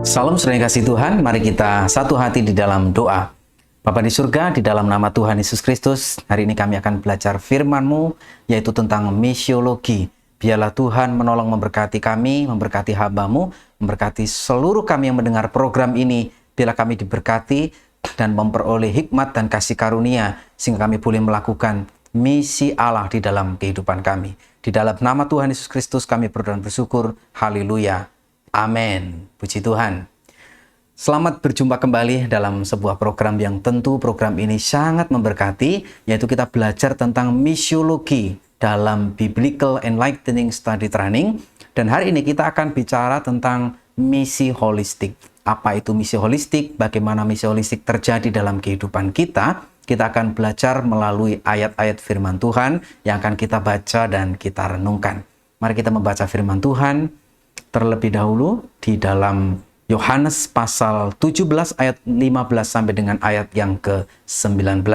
Salam saudara yang kasih Tuhan, mari kita satu hati di dalam doa. Bapa di surga, di dalam nama Tuhan Yesus Kristus, hari ini kami akan belajar firman-Mu, yaitu tentang misiologi. Biarlah Tuhan menolong memberkati kami, memberkati hamba-Mu, memberkati seluruh kami yang mendengar program ini. Biarlah kami diberkati dan memperoleh hikmat dan kasih karunia, sehingga kami boleh melakukan misi Allah di dalam kehidupan kami. Di dalam nama Tuhan Yesus Kristus kami berdoa dan bersyukur. Haleluya. Amin. Puji Tuhan. Selamat berjumpa kembali dalam sebuah program yang tentu program ini sangat memberkati, yaitu kita belajar tentang misiologi dalam Biblical Enlightening Study Training. Dan hari ini kita akan bicara tentang misi holistik. Apa itu misi holistik? Bagaimana misi holistik terjadi dalam kehidupan kita? Kita akan belajar melalui ayat-ayat firman Tuhan yang akan kita baca dan kita renungkan. Mari kita membaca firman Tuhan terlebih dahulu di dalam Yohanes pasal 17 ayat 15 sampai dengan ayat yang ke-19.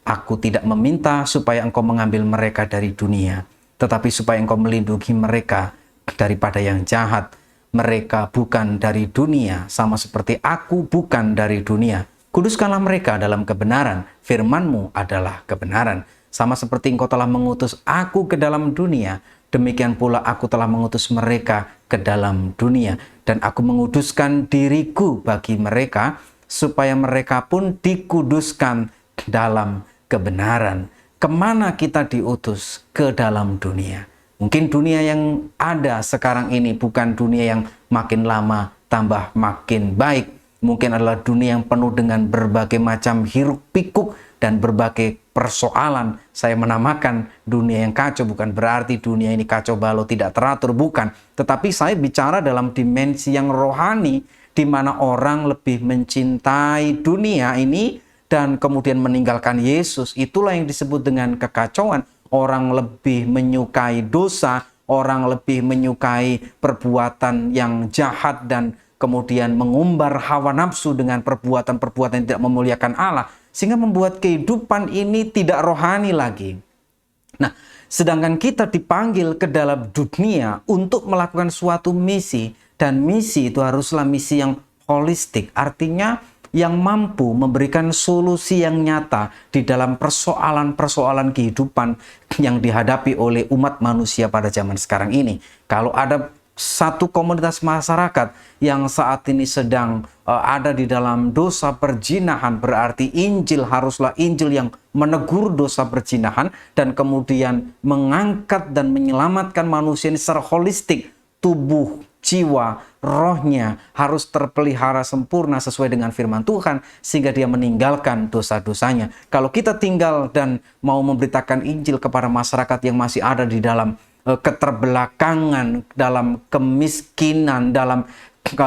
Aku tidak meminta supaya engkau mengambil mereka dari dunia, tetapi supaya engkau melindungi mereka daripada yang jahat. Mereka bukan dari dunia, sama seperti aku bukan dari dunia. Kuduskanlah mereka dalam kebenaran, firman-Mu adalah kebenaran. Sama seperti engkau telah mengutus aku ke dalam dunia, demikian pula aku telah mengutus mereka ke dalam dunia. Dan aku menguduskan diriku bagi mereka, supaya mereka pun dikuduskan dalam kebenaran. Kemana kita diutus? Ke dalam dunia. Mungkin dunia yang ada sekarang ini bukan dunia yang makin lama tambah makin baik. Mungkin adalah dunia yang penuh dengan berbagai macam hiruk pikuk dan berbagai persoalan. Saya menamakan dunia yang kacau, bukan berarti dunia ini kacau balau tidak teratur, bukan. Tetapi saya bicara dalam dimensi yang rohani, di mana orang lebih mencintai dunia ini dan kemudian meninggalkan Yesus. Itulah yang disebut dengan kekacauan. Orang lebih menyukai dosa, orang lebih menyukai perbuatan yang jahat dan kemudian mengumbar hawa nafsu dengan perbuatan-perbuatan yang tidak memuliakan Allah, sehingga membuat kehidupan ini tidak rohani lagi. Nah, sedangkan kita dipanggil ke dalam dunia untuk melakukan suatu misi, dan misi itu haruslah misi yang holistik, artinya yang mampu memberikan solusi yang nyata di dalam persoalan-persoalan kehidupan yang dihadapi oleh umat manusia pada zaman sekarang ini. Kalau ada satu komunitas masyarakat yang saat ini sedang ada di dalam dosa perzinahan, berarti Injil haruslah Injil yang menegur dosa perzinahan dan kemudian mengangkat dan menyelamatkan manusia ini secara holistik. Tubuh, jiwa, rohnya harus terpelihara sempurna sesuai dengan firman Tuhan sehingga dia meninggalkan dosa-dosanya. Kalau kita tinggal dan mau memberitakan Injil kepada masyarakat yang masih ada di dalam keterbelakangan, dalam kemiskinan, dalam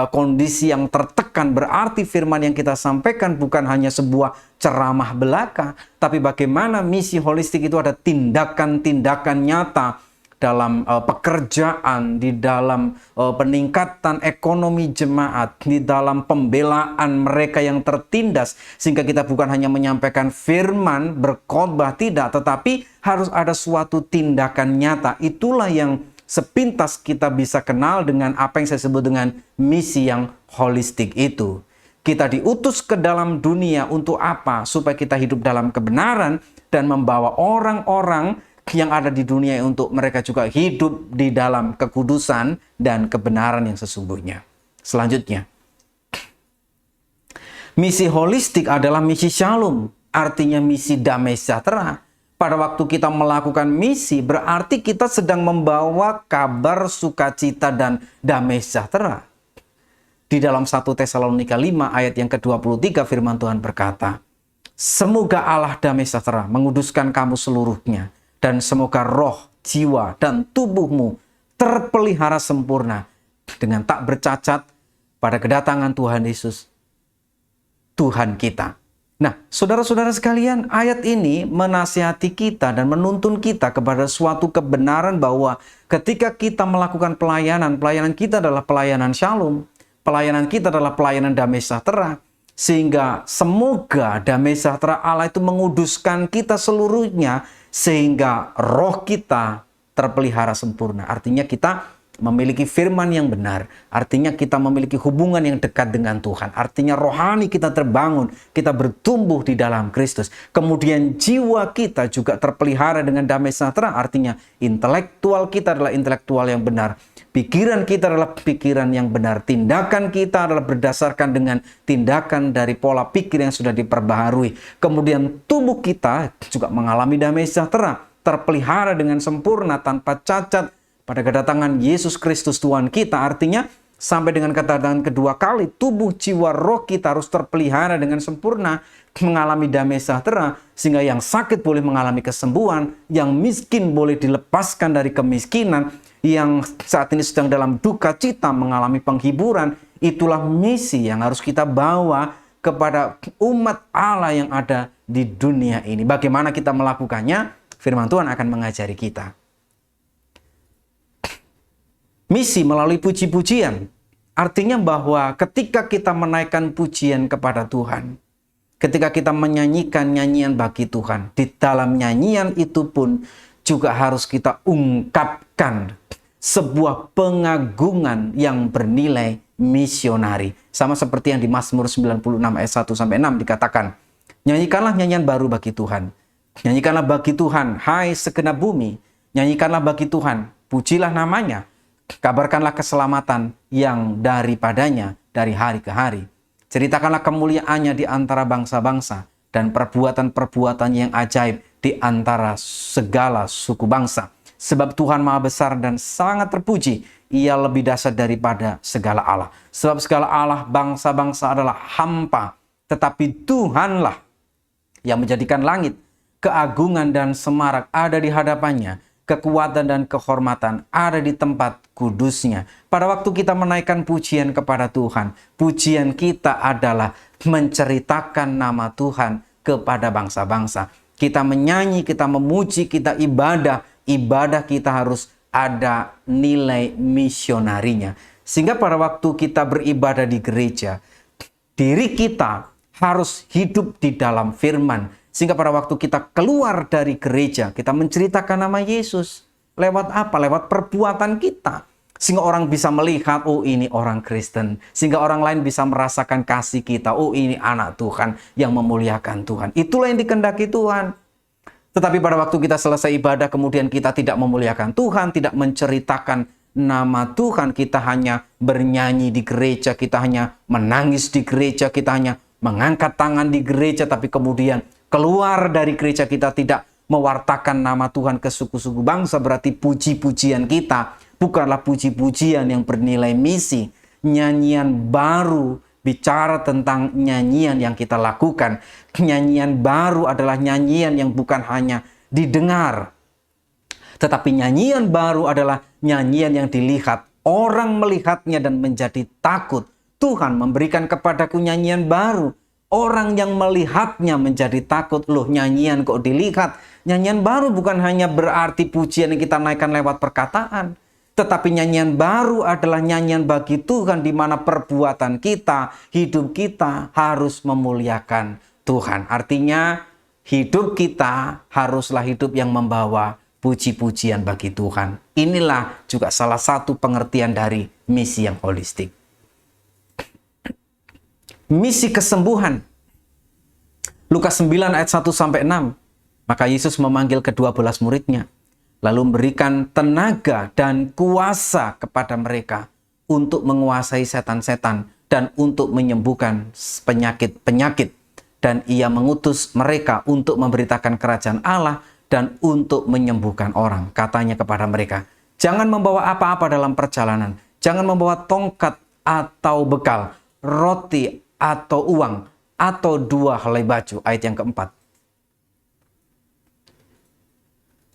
kondisi yang tertekan, berarti firman yang kita sampaikan bukan hanya sebuah ceramah belaka, tapi bagaimana misi holistik itu ada tindakan-tindakan nyata dalam pekerjaan, di dalam peningkatan ekonomi jemaat, di dalam pembelaan mereka yang tertindas, sehingga kita bukan hanya menyampaikan firman, berkhotbah, tidak, tetapi harus ada suatu tindakan nyata. Itulah yang sepintas kita bisa kenal dengan apa yang saya sebut dengan misi yang holistik itu. Kita diutus ke dalam dunia untuk apa? Supaya kita hidup dalam kebenaran dan membawa orang-orang yang ada di dunia untuk mereka juga hidup di dalam kekudusan dan kebenaran yang sesungguhnya. Selanjutnya, misi holistik adalah misi shalom, artinya misi damai sejahtera. Pada waktu kita melakukan misi, berarti kita sedang membawa kabar sukacita dan damai sejahtera. Di dalam 1 Tesalonika 5 ayat yang ke-23 firman Tuhan berkata, semoga Allah damai sejahtera menguduskan kamu seluruhnya, dan semoga roh, jiwa, dan tubuhmu terpelihara sempurna dengan tak bercacat pada kedatangan Tuhan Yesus, Tuhan kita. Nah, saudara-saudara sekalian, ayat ini menasihati kita dan menuntun kita kepada suatu kebenaran bahwa ketika kita melakukan pelayanan, pelayanan kita adalah pelayanan shalom, pelayanan kita adalah pelayanan damai sejahtera, sehingga semoga damai sejahtera Allah itu menguduskan kita seluruhnya, sehingga roh kita terpelihara sempurna. Artinya kita memiliki firman yang benar, artinya kita memiliki hubungan yang dekat dengan Tuhan. Artinya rohani kita terbangun, kita bertumbuh di dalam Kristus. Kemudian jiwa kita juga terpelihara dengan damai sejahtera, artinya intelektual kita adalah intelektual yang benar. Pikiran kita adalah pikiran yang benar. Tindakan kita adalah berdasarkan dengan tindakan dari pola pikir yang sudah diperbaharui. Kemudian tubuh kita juga mengalami damai sejahtera, terpelihara dengan sempurna tanpa cacat pada kedatangan Yesus Kristus Tuhan kita. Artinya sampai dengan kedatangan kedua kali, tubuh, jiwa, roh kita harus terpelihara dengan sempurna, mengalami damai sejahtera, sehingga yang sakit boleh mengalami kesembuhan, yang miskin boleh dilepaskan dari kemiskinan, yang saat ini sedang dalam duka cita mengalami penghiburan. Itulah misi yang harus kita bawa kepada umat Allah yang ada di dunia ini. Bagaimana kita melakukannya? Firman Tuhan akan mengajari kita. Misi melalui puji-pujian. Artinya bahwa ketika kita menaikkan pujian kepada Tuhan, ketika kita menyanyikan nyanyian bagi Tuhan, di dalam nyanyian itu pun juga harus kita ungkapkan sebuah pengagungan yang bernilai misionari. Sama seperti yang di Mazmur 96 ayat 1-6 dikatakan, nyanyikanlah nyanyian baru bagi Tuhan. Nyanyikanlah bagi Tuhan, hai segenap bumi. Nyanyikanlah bagi Tuhan, pujilah namanya. Kabarkanlah keselamatan yang daripadanya dari hari ke hari. Ceritakanlah kemuliaannya di antara bangsa-bangsa dan perbuatan-perbuatan yang ajaib di antara segala suku bangsa. Sebab Tuhan Maha Besar dan sangat terpuji. Ia lebih dahsyat daripada segala Allah. Sebab segala Allah bangsa-bangsa adalah hampa. Tetapi Tuhanlah yang menjadikan langit. Keagungan dan semarak ada di hadapannya. Kekuatan dan kehormatan ada di tempat kudusnya. Pada waktu kita menaikkan pujian kepada Tuhan, pujian kita adalah menceritakan nama Tuhan kepada bangsa-bangsa. Kita menyanyi, kita memuji, kita ibadah. Ibadah kita harus ada nilai misionarinya. Sehingga pada waktu kita beribadah di gereja, diri kita harus hidup di dalam firman. Sehingga pada waktu kita keluar dari gereja, kita menceritakan nama Yesus. Lewat apa? Lewat perbuatan kita. Sehingga orang bisa melihat, oh ini orang Kristen. Sehingga orang lain bisa merasakan kasih kita. Oh ini anak Tuhan yang memuliakan Tuhan. Itulah yang dikehendaki Tuhan. Tetapi pada waktu kita selesai ibadah, kemudian kita tidak memuliakan Tuhan, tidak menceritakan nama Tuhan, kita hanya bernyanyi di gereja, kita hanya menangis di gereja, kita hanya mengangkat tangan di gereja, tapi kemudian keluar dari gereja kita tidak mewartakan nama Tuhan ke suku-suku bangsa, berarti puji-pujian kita bukanlah puji-pujian yang bernilai misi. Nyanyian baru bicara tentang nyanyian yang kita lakukan. Nyanyian baru adalah nyanyian yang bukan hanya didengar, tetapi nyanyian baru adalah nyanyian yang dilihat. Orang melihatnya dan menjadi takut. Tuhan memberikan kepadaku nyanyian baru. Orang yang melihatnya menjadi takut. Loh, nyanyian kok dilihat? Nyanyian baru bukan hanya berarti pujian yang kita naikkan lewat perkataan. Tetapi nyanyian baru adalah nyanyian bagi Tuhan, di mana perbuatan kita, hidup kita harus memuliakan Tuhan. Artinya hidup kita haruslah hidup yang membawa puji-pujian bagi Tuhan. Inilah juga salah satu pengertian dari misi yang holistik. Misi kesembuhan. Lukas 9 ayat 1-6. Maka Yesus memanggil ke-12 muridnya, lalu memberikan tenaga dan kuasa kepada mereka untuk menguasai setan-setan dan untuk menyembuhkan penyakit-penyakit. Dan ia mengutus mereka untuk memberitakan kerajaan Allah dan untuk menyembuhkan orang. Katanya kepada mereka, jangan membawa apa-apa dalam perjalanan. Jangan membawa tongkat atau bekal, roti atau uang, atau 2 helai baju. Ayat yang keempat.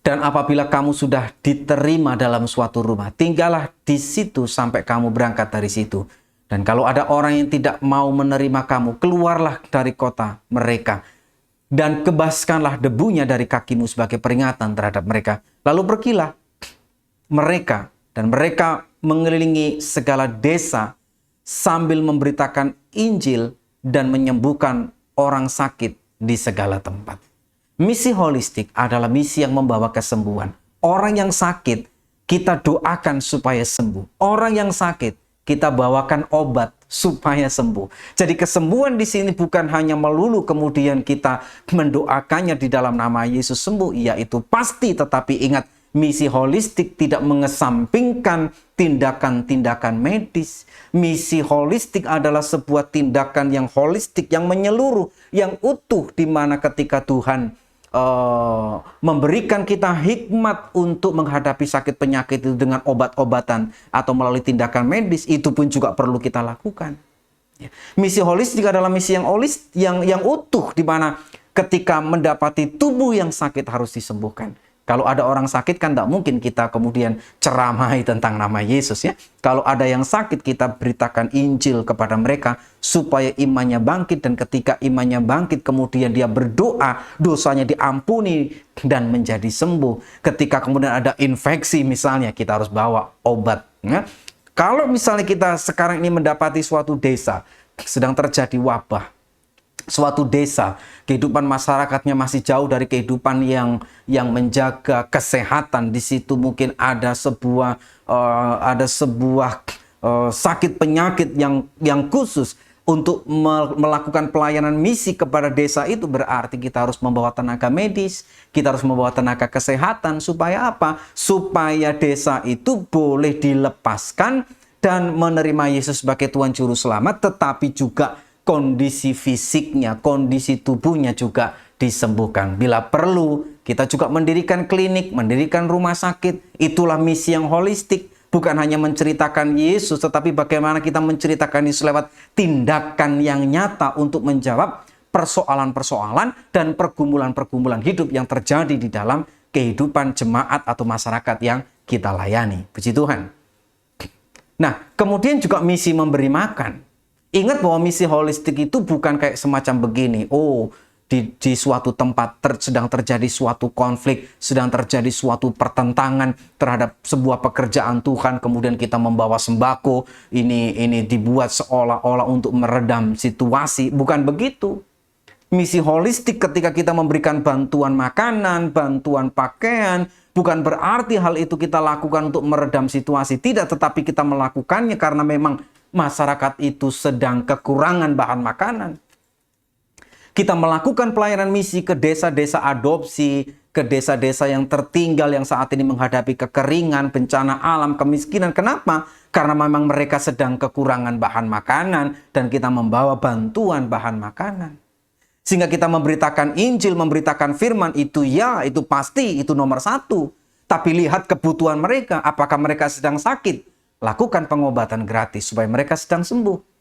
Dan apabila kamu sudah diterima dalam suatu rumah, tinggallah di situ sampai kamu berangkat dari situ. Dan kalau ada orang yang tidak mau menerima kamu, keluarlah dari kota mereka. Dan kebaskanlah debunya dari kakimu sebagai peringatan terhadap mereka. Lalu pergilah mereka, dan mereka mengelilingi segala desa sambil memberitakan Injil dan menyembuhkan orang sakit di segala tempat. Misi holistik adalah misi yang membawa kesembuhan. Orang yang sakit kita doakan supaya sembuh. Orang yang sakit, kita bawakan obat supaya sembuh. Jadi kesembuhan di sini bukan hanya melulu kemudian kita mendoakannya di dalam nama Yesus sembuh, yaitu pasti, tetapi ingat, misi holistik tidak mengesampingkan tindakan-tindakan medis. Misi holistik adalah sebuah tindakan yang holistik, yang menyeluruh, yang utuh, di mana ketika Tuhan memberikan kita hikmat untuk menghadapi sakit penyakit itu dengan obat-obatan atau melalui tindakan medis, itu pun juga perlu kita lakukan. Misi holistik adalah misi yang utuh, di mana ketika mendapati tubuh yang sakit harus disembuhkan. Kalau ada orang sakit kan tidak mungkin kita kemudian ceramai tentang nama Yesus ya. Kalau ada yang sakit, kita beritakan Injil kepada mereka supaya imannya bangkit, dan ketika imannya bangkit kemudian dia berdoa, dosanya diampuni dan menjadi sembuh. Ketika kemudian ada infeksi misalnya, kita harus bawa obat ya. Kalau misalnya kita sekarang ini mendapati suatu desa sedang terjadi wabah, suatu desa, kehidupan masyarakatnya masih jauh dari kehidupan yang menjaga kesehatan. Di situ mungkin ada sebuah sakit penyakit yang khusus untuk melakukan pelayanan misi kepada desa itu. Berarti kita harus membawa tenaga medis, kita harus membawa tenaga kesehatan. Supaya apa? Supaya desa itu boleh dilepaskan dan menerima Yesus sebagai Tuhan Juru Selamat, tetapi juga kondisi fisiknya, kondisi tubuhnya juga disembuhkan. Bila perlu, kita juga mendirikan klinik, mendirikan rumah sakit. Itulah misi yang holistik. Bukan hanya menceritakan Yesus, tetapi bagaimana kita menceritakan Yesus lewat tindakan yang nyata untuk menjawab persoalan-persoalan dan pergumulan-pergumulan hidup yang terjadi di dalam kehidupan jemaat atau masyarakat yang kita layani. Puji Tuhan. Nah, kemudian juga misi memberi makan. Ingat bahwa misi holistik itu bukan kayak semacam begini. Oh, di suatu tempat sedang terjadi suatu konflik, sedang terjadi suatu pertentangan terhadap sebuah pekerjaan Tuhan, kemudian kita membawa sembako, ini dibuat seolah-olah untuk meredam situasi. Bukan begitu. Misi holistik ketika kita memberikan bantuan makanan, bantuan pakaian, bukan berarti hal itu kita lakukan untuk meredam situasi. Tidak, tetapi kita melakukannya karena memang masyarakat itu sedang kekurangan bahan makanan. Kita melakukan pelayanan misi ke desa-desa adopsi, ke desa-desa yang tertinggal yang saat ini menghadapi kekeringan, bencana alam, kemiskinan. Kenapa? Karena memang mereka sedang kekurangan bahan makanan dan kita membawa bantuan bahan makanan. Sehingga kita memberitakan Injil, memberitakan firman, itu ya, itu pasti, itu nomor satu. Tapi lihat kebutuhan mereka, apakah mereka sedang sakit? Lakukan pengobatan gratis supaya mereka sedang sembuh.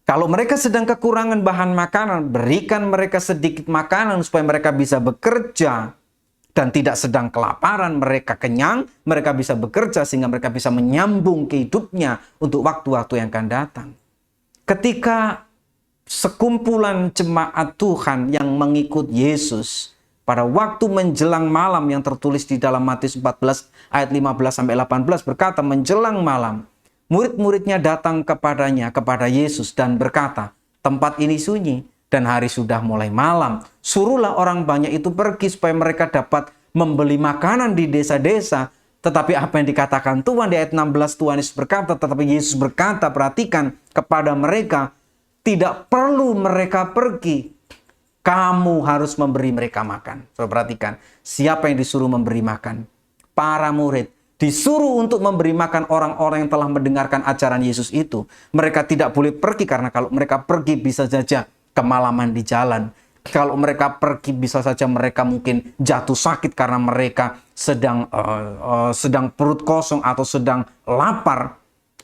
Kalau mereka sedang kekurangan bahan makanan, berikan mereka sedikit makanan supaya mereka bisa bekerja dan tidak sedang kelaparan. Mereka kenyang, mereka bisa bekerja sehingga mereka bisa menyambung kehidupnya untuk waktu-waktu yang akan datang. Ketika sekumpulan jemaat Tuhan yang mengikut Yesus pada waktu menjelang malam yang tertulis di dalam Matius 14 ayat 15-18 berkata, menjelang malam, murid-muridnya datang kepadanya, kepada Yesus dan berkata, tempat ini sunyi dan hari sudah mulai malam. Suruhlah orang banyak itu pergi supaya mereka dapat membeli makanan di desa-desa. Tetapi apa yang dikatakan Tuhan di ayat 16, Tuhan Yesus berkata, tetapi Yesus berkata, perhatikan, kepada mereka, tidak perlu mereka pergi. Kamu harus memberi mereka makan. Saudara perhatikan, siapa yang disuruh memberi makan? Para murid. Disuruh untuk memberi makan orang-orang yang telah mendengarkan ajaran Yesus itu. Mereka tidak boleh pergi karena kalau mereka pergi bisa saja kemalaman di jalan. Kalau mereka pergi bisa saja mereka mungkin jatuh sakit karena mereka sedang perut kosong atau sedang lapar.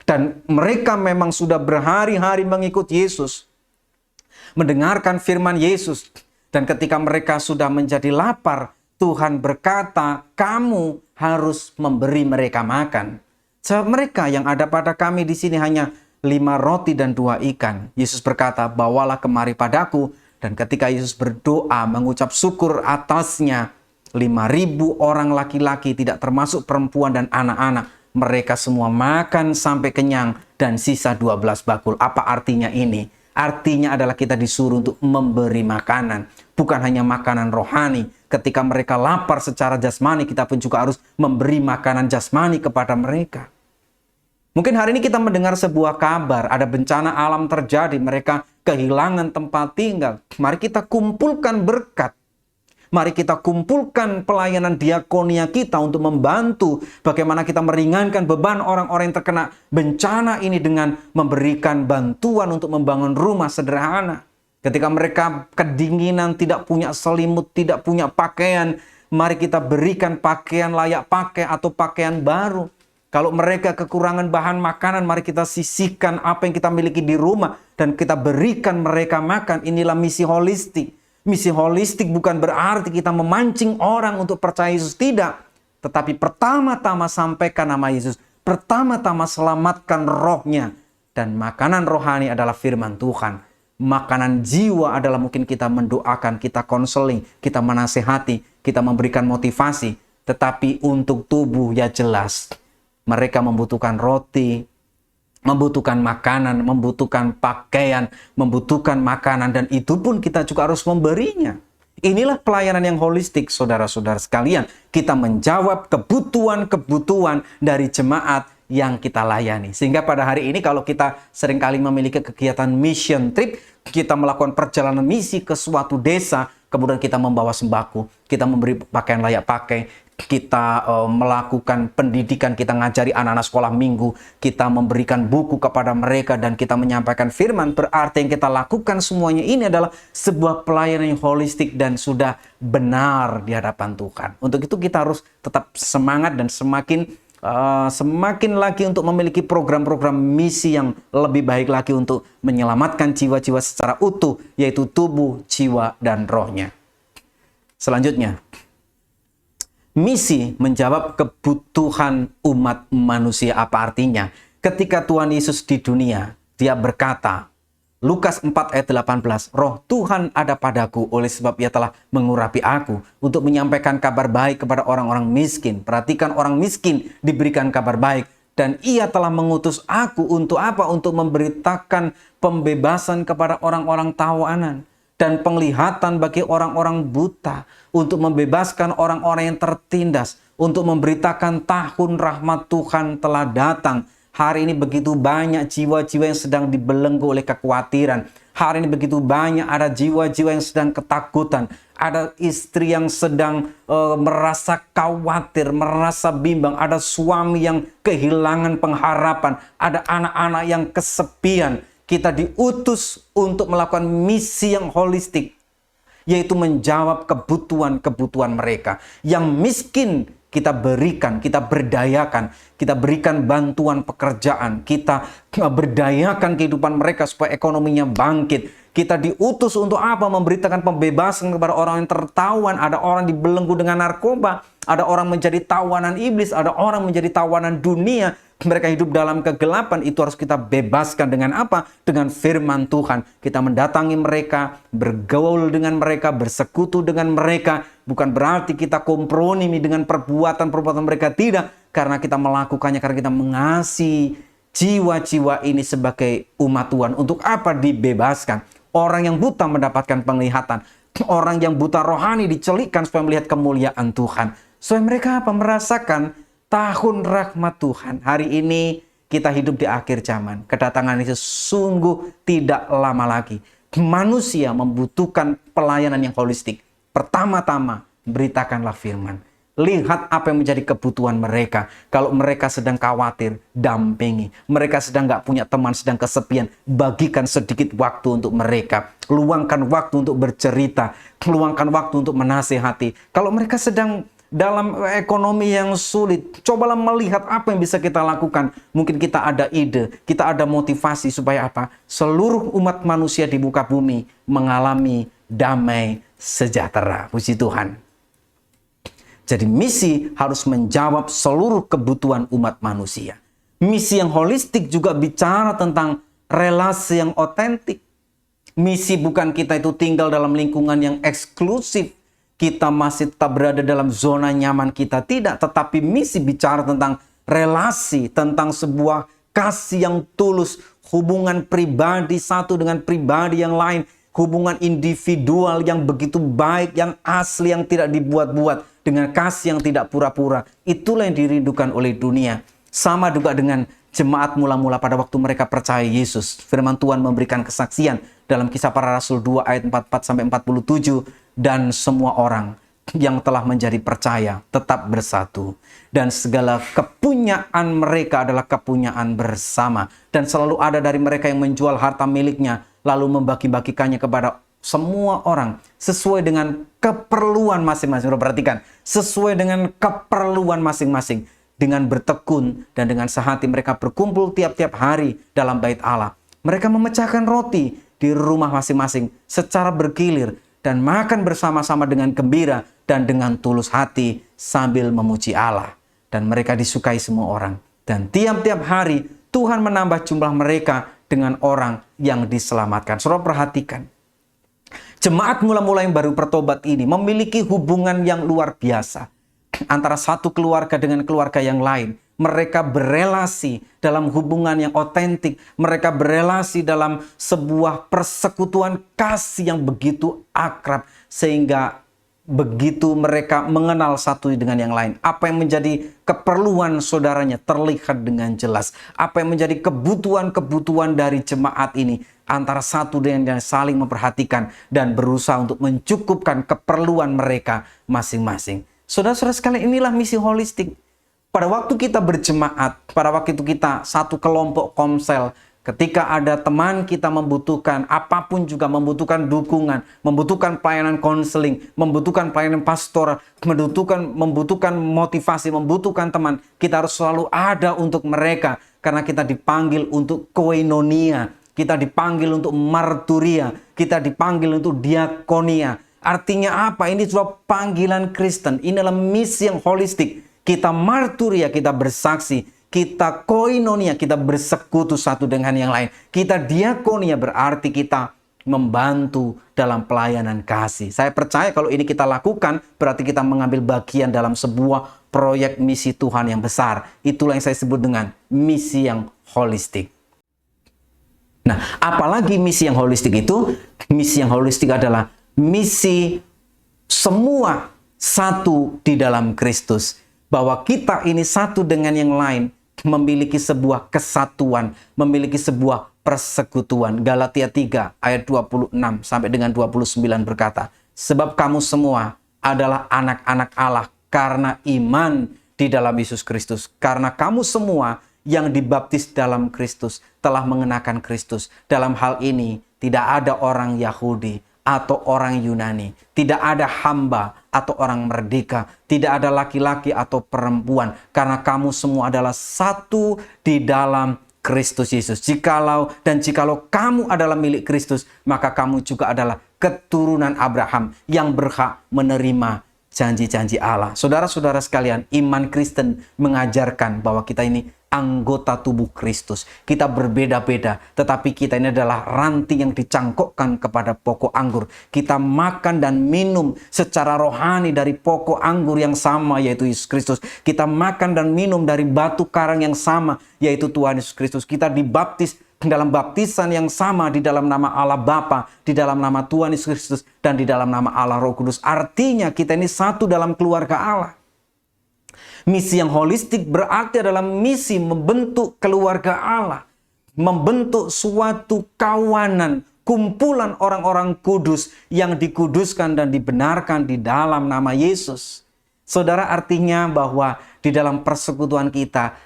Dan mereka memang sudah berhari-hari mengikut Yesus, mendengarkan firman Yesus. Dan ketika mereka sudah menjadi lapar, Tuhan berkata, kamu harus memberi mereka makan. Sebab mereka yang ada pada kami di sini hanya 5 roti dan 2 ikan. Yesus berkata, bawalah kemari padaku. Dan ketika Yesus berdoa, mengucap syukur atasnya, 5.000 orang laki-laki, tidak termasuk perempuan dan anak-anak. Mereka semua makan sampai kenyang dan sisa 12 bakul. Apa artinya ini? Artinya adalah kita disuruh untuk memberi makanan. bukan hanya makanan rohani. Ketika mereka lapar secara jasmani, kita pun juga harus memberi makanan jasmani kepada mereka. Mungkin hari ini kita mendengar sebuah kabar, ada bencana alam terjadi, mereka kehilangan tempat tinggal. Mari kita kumpulkan berkat. Mari kita kumpulkan pelayanan diakonia kita untuk membantu bagaimana kita meringankan beban orang-orang yang terkena bencana ini dengan memberikan bantuan untuk membangun rumah sederhana. Ketika mereka kedinginan, tidak punya selimut, tidak punya pakaian, mari kita berikan pakaian layak pakai atau pakaian baru. Kalau mereka kekurangan bahan makanan, mari kita sisihkan apa yang kita miliki di rumah dan kita berikan mereka makan. Inilah misi holistik. Misi holistik bukan berarti kita memancing orang untuk percaya Yesus, tidak. Tetapi pertama-tama sampaikan nama Yesus. Pertama-tama selamatkan rohnya. Dan makanan rohani adalah firman Tuhan. Makanan jiwa adalah mungkin kita mendoakan, kita konseling, kita menasehati, kita memberikan motivasi. Tetapi untuk tubuh ya jelas. Mereka membutuhkan roti, membutuhkan makanan, membutuhkan pakaian, membutuhkan makanan. Dan itu pun kita juga harus memberinya. Inilah pelayanan yang holistik, saudara-saudara sekalian. Kita menjawab kebutuhan-kebutuhan dari jemaat yang kita layani. Sehingga pada hari ini kalau kita seringkali memiliki kegiatan mission trip, kita melakukan perjalanan misi ke suatu desa, kemudian kita membawa sembako, kita memberi pakaian layak pakai, kita melakukan pendidikan, kita ngajari anak-anak sekolah minggu, kita memberikan buku kepada mereka, dan kita menyampaikan firman. Berarti yang kita lakukan semuanya ini adalah sebuah pelayanan yang holistik dan sudah benar di hadapan Tuhan. Untuk itu kita harus tetap semangat dan semakin lagi untuk memiliki program-program misi yang lebih baik lagi untuk menyelamatkan jiwa-jiwa secara utuh, yaitu tubuh, jiwa, dan rohnya. Selanjutnya, misi menjawab kebutuhan umat manusia. Apa artinya? Ketika Tuhan Yesus di dunia, dia berkata, Lukas 4 ayat 18, Roh Tuhan ada padaku, oleh sebab ia telah mengurapi aku untuk menyampaikan kabar baik kepada orang-orang miskin. Perhatikan, orang miskin diberikan kabar baik. Dan ia telah mengutus aku untuk apa? Untuk memberitakan pembebasan kepada orang-orang tawanan dan penglihatan bagi orang-orang buta, untuk membebaskan orang-orang yang tertindas, untuk memberitakan tahun rahmat Tuhan telah datang. Hari ini begitu banyak jiwa-jiwa yang sedang dibelenggu oleh kekhawatiran. Hari ini begitu banyak ada jiwa-jiwa yang sedang ketakutan. Ada istri yang sedang merasa khawatir, merasa bimbang. Ada suami yang kehilangan pengharapan. Ada anak-anak yang kesepian. Kita diutus untuk melakukan misi yang holistik, yaitu menjawab kebutuhan-kebutuhan mereka. Yang miskin kita berikan, kita berdayakan, kita berikan bantuan pekerjaan, kita berdayakan kehidupan mereka supaya ekonominya bangkit. Kita diutus untuk apa? Memberitakan pembebasan kepada orang yang tertawan. Ada orang dibelenggu dengan narkoba, ada orang menjadi tawanan iblis, ada orang menjadi tawanan dunia. Mereka hidup dalam kegelapan, itu harus kita bebaskan dengan apa? Dengan firman Tuhan. Kita mendatangi mereka, bergaul dengan mereka, bersekutu dengan mereka. Bukan berarti kita kompromi dengan perbuatan-perbuatan mereka, tidak. Karena kita melakukannya, karena kita mengasihi jiwa-jiwa ini sebagai umat Tuhan. Untuk apa? Dibebaskan. Orang yang buta mendapatkan penglihatan. Orang yang buta rohani dicelikkan supaya melihat kemuliaan Tuhan. Supaya mereka apa? Merasakan tahun rahmat Tuhan. Hari ini kita hidup di akhir zaman. Kedatangan Yesus sungguh tidak lama lagi. Manusia membutuhkan pelayanan yang holistik. Pertama-tama, beritakanlah firman. Lihat apa yang menjadi kebutuhan mereka. Kalau mereka sedang khawatir, dampingi. Mereka sedang gak punya teman, sedang kesepian, bagikan sedikit waktu untuk mereka. Luangkan waktu untuk bercerita. Luangkan waktu untuk menasehati. Kalau mereka sedang dalam ekonomi yang sulit, cobalah melihat apa yang bisa kita lakukan. Mungkin kita ada ide, kita ada motivasi supaya apa? Seluruh umat manusia di muka bumi mengalami damai sejahtera. Puji Tuhan. Jadi misi harus menjawab seluruh kebutuhan umat manusia. Misi yang holistik juga bicara tentang relasi yang otentik. Misi bukan kita itu tinggal dalam lingkungan yang eksklusif. Kita masih tetap berada dalam zona nyaman kita, tidak. Tetapi misi bicara tentang relasi, tentang sebuah kasih yang tulus, hubungan pribadi satu dengan pribadi yang lain. hubungan individual yang begitu baik, yang asli, yang tidak dibuat-buat, dengan kasih yang tidak pura-pura. Itulah yang dirindukan oleh dunia. Sama juga dengan jemaat mula-mula pada waktu mereka percaya Yesus. Firman Tuhan memberikan kesaksian dalam Kisah Para Rasul 2 ayat 44-47. Dan semua orang yang telah menjadi percaya tetap bersatu. Dan segala kepunyaan mereka adalah kepunyaan bersama. Dan selalu ada dari mereka yang menjual harta miliknya, lalu membagi-bagikannya kepada semua orang sesuai dengan keperluan masing-masing. Perhatikan, sesuai dengan keperluan masing-masing. Dengan bertekun dan dengan sehati mereka berkumpul tiap-tiap hari dalam bait Allah. Mereka memecahkan roti di rumah masing-masing secara bergilir dan makan bersama-sama dengan gembira dan dengan tulus hati sambil memuji Allah. Dan mereka disukai semua orang. Dan tiap-tiap hari Tuhan menambah jumlah mereka dengan orang yang diselamatkan. Saudara perhatikan, jemaat mula-mula yang baru bertobat ini memiliki hubungan yang luar biasa antara satu keluarga dengan keluarga yang lain. Mereka berelasi dalam hubungan yang otentik. Mereka berelasi dalam sebuah persekutuan kasih yang begitu akrab. Sehingga begitu mereka mengenal satu dengan yang lain. Apa yang menjadi keperluan saudaranya terlihat dengan jelas. Apa yang menjadi kebutuhan-kebutuhan dari jemaat ini antara satu dengan yang saling memperhatikan dan berusaha untuk mencukupkan keperluan mereka masing-masing. Saudara-saudara sekalian, inilah misi holistik. Pada waktu kita berjemaat, pada waktu itu kita satu kelompok komsel, ketika ada teman kita membutuhkan, apapun juga membutuhkan dukungan, membutuhkan pelayanan konseling, membutuhkan pelayanan pastoral, membutuhkan motivasi, membutuhkan teman, kita harus selalu ada untuk mereka. Karena kita dipanggil untuk koinonia, kita dipanggil untuk marturia, kita dipanggil untuk diakonia. Artinya apa? Ini sebuah panggilan Kristen. Ini adalah misi yang holistik. Kita marturia, kita bersaksi. Kita koinonia, kita bersekutu satu dengan yang lain. Kita diakonia, berarti kita membantu dalam pelayanan kasih. Saya percaya kalau ini kita lakukan, berarti kita mengambil bagian dalam sebuah proyek misi Tuhan yang besar. Itulah yang saya sebut dengan misi yang holistik. Nah, apalagi misi yang holistik itu? Misi yang holistik adalah misi semua satu di dalam Kristus. Bahwa kita ini satu dengan yang lain, memiliki sebuah kesatuan, memiliki sebuah persekutuan. Galatia 3 ayat 26 sampai dengan 29 berkata, sebab kamu semua adalah anak-anak Allah karena iman di dalam Yesus Kristus. Karena kamu semua yang dibaptis dalam Kristus telah mengenakan Kristus. Dalam hal ini tidak ada orang Yahudi atau orang Yunani, tidak ada hamba atau orang merdeka, tidak ada laki-laki atau perempuan, karena kamu semua adalah satu di dalam Kristus Yesus. Jikalau kamu adalah milik Kristus, maka kamu juga adalah keturunan Abraham yang berhak menerima janji-janji Allah. Saudara-saudara sekalian, iman Kristen mengajarkan bahwa kita ini anggota tubuh Kristus. Kita berbeda-beda, tetapi kita ini adalah ranting yang dicangkokkan kepada pokok anggur. Kita makan dan minum secara rohani dari pokok anggur yang sama, yaitu Yesus Kristus. Kita makan dan minum dari batu karang yang sama, yaitu Tuhan Yesus Kristus. Kita dibaptis dalam baptisan yang sama di dalam nama Allah Bapa, di dalam nama Tuhan Yesus Kristus, dan di dalam nama Allah Roh Kudus. Artinya kita ini satu dalam keluarga Allah. Misi yang holistik berarti adalah misi membentuk keluarga Allah. Membentuk suatu kawanan, kumpulan orang-orang kudus yang dikuduskan dan dibenarkan di dalam nama Yesus. Saudara, artinya bahwa di dalam persekutuan kita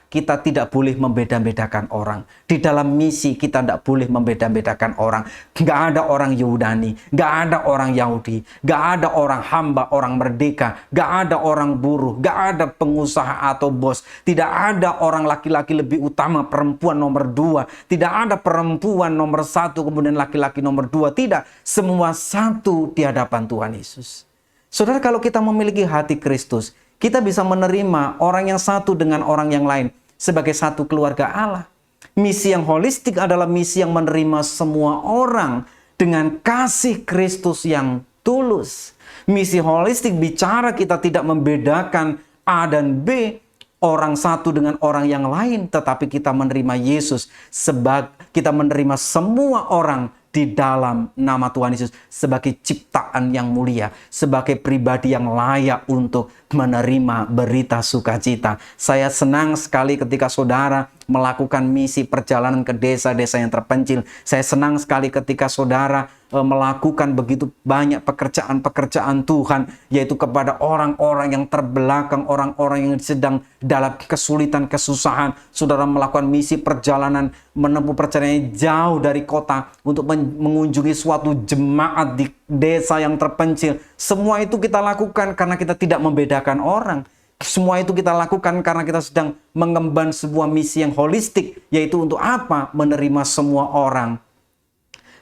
tidak boleh membeda-bedakan orang. Di dalam misi kita tidak boleh membeda-bedakan orang. Nggak ada orang Yunani, nggak ada orang Yahudi, nggak ada orang hamba, orang merdeka, nggak ada orang buruh, nggak ada pengusaha atau bos. Tidak ada orang laki-laki lebih utama, perempuan nomor 2. Tidak ada perempuan nomor 1, kemudian laki-laki nomor 2. Tidak, semua satu di hadapan Tuhan Yesus. Saudara, kalau kita memiliki hati Kristus, kita bisa menerima orang yang satu dengan orang yang lain sebagai satu keluarga Allah. Misi yang holistik adalah misi yang menerima semua orang dengan kasih Kristus yang tulus. Misi holistik bicara kita tidak membedakan A dan B, orang satu dengan orang yang lain, tetapi kita menerima Yesus sebagai kita menerima semua orang di dalam nama Tuhan Yesus sebagai ciptaan yang mulia, sebagai pribadi yang layak untuk menerima berita sukacita. Saya senang sekali ketika saudara melakukan misi perjalanan ke desa-desa yang terpencil. Saya senang sekali ketika saudara melakukan begitu banyak pekerjaan-pekerjaan Tuhan, yaitu kepada orang-orang yang terbelakang, orang-orang yang sedang dalam kesulitan, kesusahan. Saudara melakukan misi perjalanan, menempuh perjalanan jauh dari kota untuk mengunjungi suatu jemaat di desa yang terpencil. Semua itu kita lakukan karena kita tidak membedakan orang. Semua itu kita lakukan karena kita sedang mengemban sebuah misi yang holistik, yaitu untuk apa? Menerima semua orang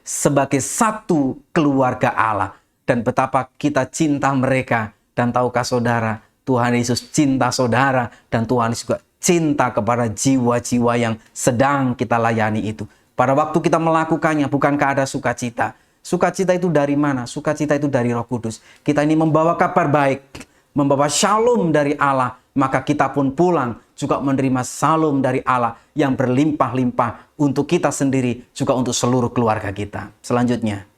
sebagai satu keluarga Allah. Dan betapa kita cinta mereka. Dan tahukah saudara, Tuhan Yesus cinta saudara, dan Tuhan Yesus juga cinta kepada jiwa-jiwa yang sedang kita layani itu. Pada waktu kita melakukannya, bukankah ada sukacita? Sukacita itu dari mana? Sukacita itu dari Roh Kudus. Kita ini membawa kabar baik, membawa shalom dari Allah, maka kita pun pulang juga menerima shalom dari Allah yang berlimpah-limpah untuk kita sendiri, juga untuk seluruh keluarga kita. Selanjutnya,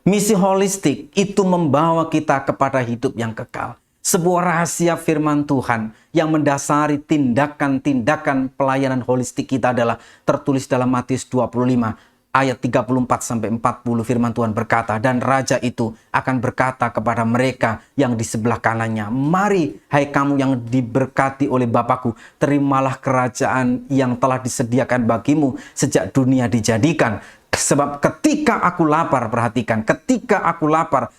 misi holistik itu membawa kita kepada hidup yang kekal. Sebuah rahasia firman Tuhan yang mendasari tindakan-tindakan pelayanan holistik kita adalah tertulis dalam Matius 25 ayat 34-40. Firman Tuhan berkata, dan raja itu akan berkata kepada mereka yang di sebelah kanannya, mari hai kamu yang diberkati oleh Bapakku, terimalah kerajaan yang telah disediakan bagimu sejak dunia dijadikan. Sebab ketika aku lapar, perhatikan, ketika aku lapar,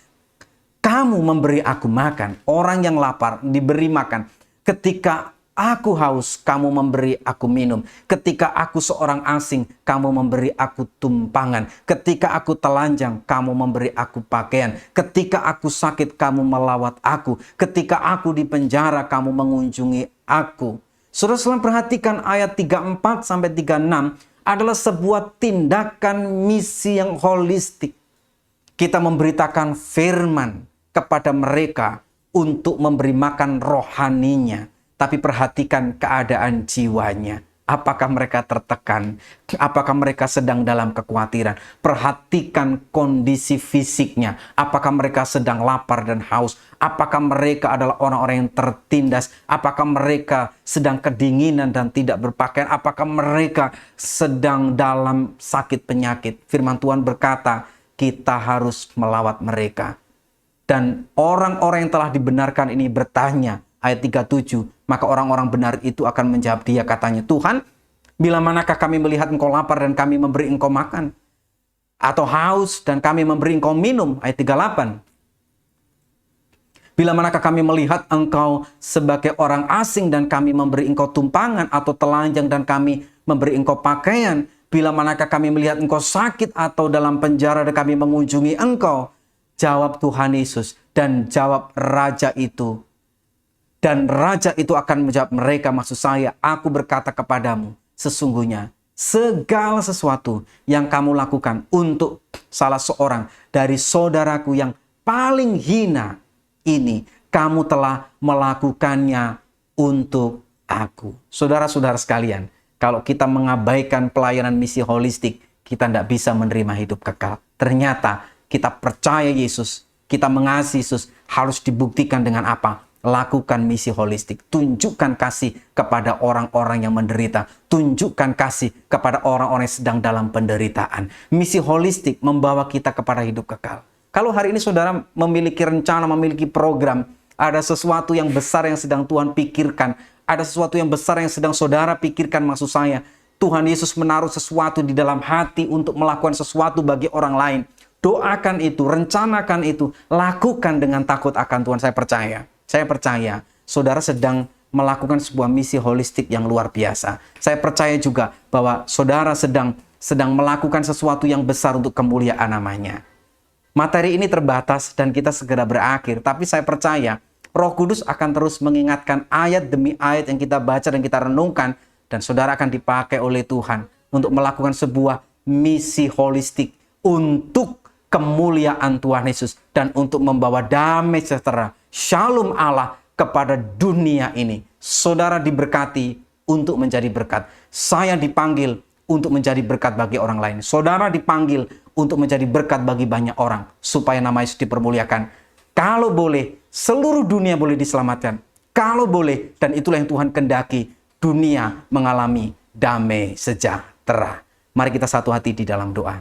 kamu memberi aku makan. Orang yang lapar diberi makan. Ketika aku haus, kamu memberi aku minum. Ketika aku seorang asing, kamu memberi aku tumpangan. Ketika aku telanjang, kamu memberi aku pakaian. Ketika aku sakit, kamu melawat aku. Ketika aku di penjara, kamu mengunjungi aku. Saudara-saudara, perhatikan ayat 34-36 adalah sebuah tindakan misi yang holistik. Kita memberitakan firman kepada mereka untuk memberi makan rohaninya. Tapi perhatikan keadaan jiwanya. Apakah mereka tertekan? Apakah mereka sedang dalam kekhawatiran? Perhatikan kondisi fisiknya. Apakah mereka sedang lapar dan haus? Apakah mereka adalah orang-orang yang tertindas? Apakah mereka sedang kedinginan dan tidak berpakaian? Apakah mereka sedang dalam sakit penyakit? Firman Tuhan berkata, kita harus melawat mereka. Dan orang-orang yang telah dibenarkan ini bertanya, ayat 37, maka orang-orang benar itu akan menjawab dia, katanya, Tuhan, bila manakah kami melihat engkau lapar dan kami memberi engkau makan? Atau haus dan kami memberi engkau minum? Ayat 38. Bila manakah kami melihat engkau sebagai orang asing dan kami memberi engkau tumpangan, atau telanjang dan kami memberi engkau pakaian? Bila manakah kami melihat engkau sakit atau dalam penjara dan kami mengunjungi engkau? Jawab Tuhan Yesus, dan jawab raja itu. Dan raja itu akan menjawab mereka, maksud saya, aku berkata kepadamu, sesungguhnya segala sesuatu yang kamu lakukan untuk salah seorang dari saudaraku yang paling hina ini, kamu telah melakukannya untuk aku. Saudara-saudara sekalian, kalau kita mengabaikan pelayanan misi holistik, kita tidak bisa menerima hidup kekal. Ternyata kita percaya Yesus, kita mengasihi Yesus, harus dibuktikan dengan apa? Lakukan misi holistik. Tunjukkan kasih kepada orang-orang yang menderita. Tunjukkan kasih kepada orang-orang yang sedang dalam penderitaan. Misi holistik membawa kita kepada hidup kekal. Kalau hari ini saudara memiliki rencana, memiliki program, ada sesuatu yang besar yang sedang Tuhan pikirkan, ada sesuatu yang besar yang sedang saudara pikirkan, maksud saya, Tuhan Yesus menaruh sesuatu di dalam hati untuk melakukan sesuatu bagi orang lain. Doakan itu, rencanakan itu, lakukan dengan takut akan Tuhan. Saya percaya saudara sedang melakukan sebuah misi holistik yang luar biasa. Saya percaya juga bahwa saudara sedang melakukan sesuatu yang besar untuk kemuliaan namanya. Materi ini terbatas dan kita segera berakhir, tapi saya percaya Roh Kudus akan terus mengingatkan ayat demi ayat yang kita baca dan kita renungkan, dan saudara akan dipakai oleh Tuhan untuk melakukan sebuah misi holistik untuk kemuliaan Tuhan Yesus dan untuk membawa damai sejahtera, shalom Allah kepada dunia ini. Saudara diberkati untuk menjadi berkat. Saya dipanggil untuk menjadi berkat bagi orang lain. Saudara dipanggil untuk menjadi berkat bagi banyak orang, supaya nama Yesus dipermuliakan. Kalau boleh, seluruh dunia boleh diselamatkan. Kalau boleh, dan itulah yang Tuhan kendaki, dunia mengalami damai sejahtera. Mari kita satu hati di dalam doa.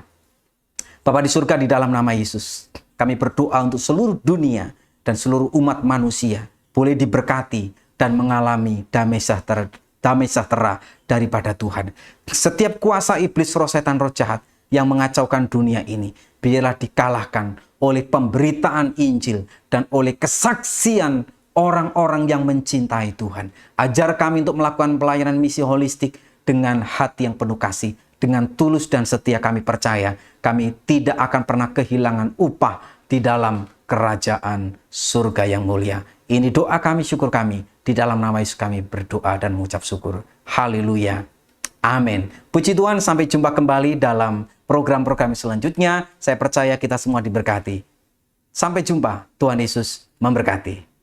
Bapa di surga, di dalam nama Yesus, kami berdoa untuk seluruh dunia dan seluruh umat manusia boleh diberkati dan mengalami damai sejahtera daripada Tuhan. Setiap kuasa iblis, roh setan, roh jahat yang mengacaukan dunia ini, biarlah dikalahkan oleh pemberitaan Injil dan oleh kesaksian orang-orang yang mencintai Tuhan. Ajar kami untuk melakukan pelayanan misi holistik dengan hati yang penuh kasih. Dengan tulus dan setia kami percaya, kami tidak akan pernah kehilangan upah di dalam kerajaan surga yang mulia. Ini doa kami, syukur kami. Di dalam nama Yesus kami berdoa dan mengucap syukur. Haleluya. Amin. Puji Tuhan, sampai jumpa kembali dalam program-program selanjutnya. Saya percaya kita semua diberkati. Sampai jumpa. Tuhan Yesus memberkati.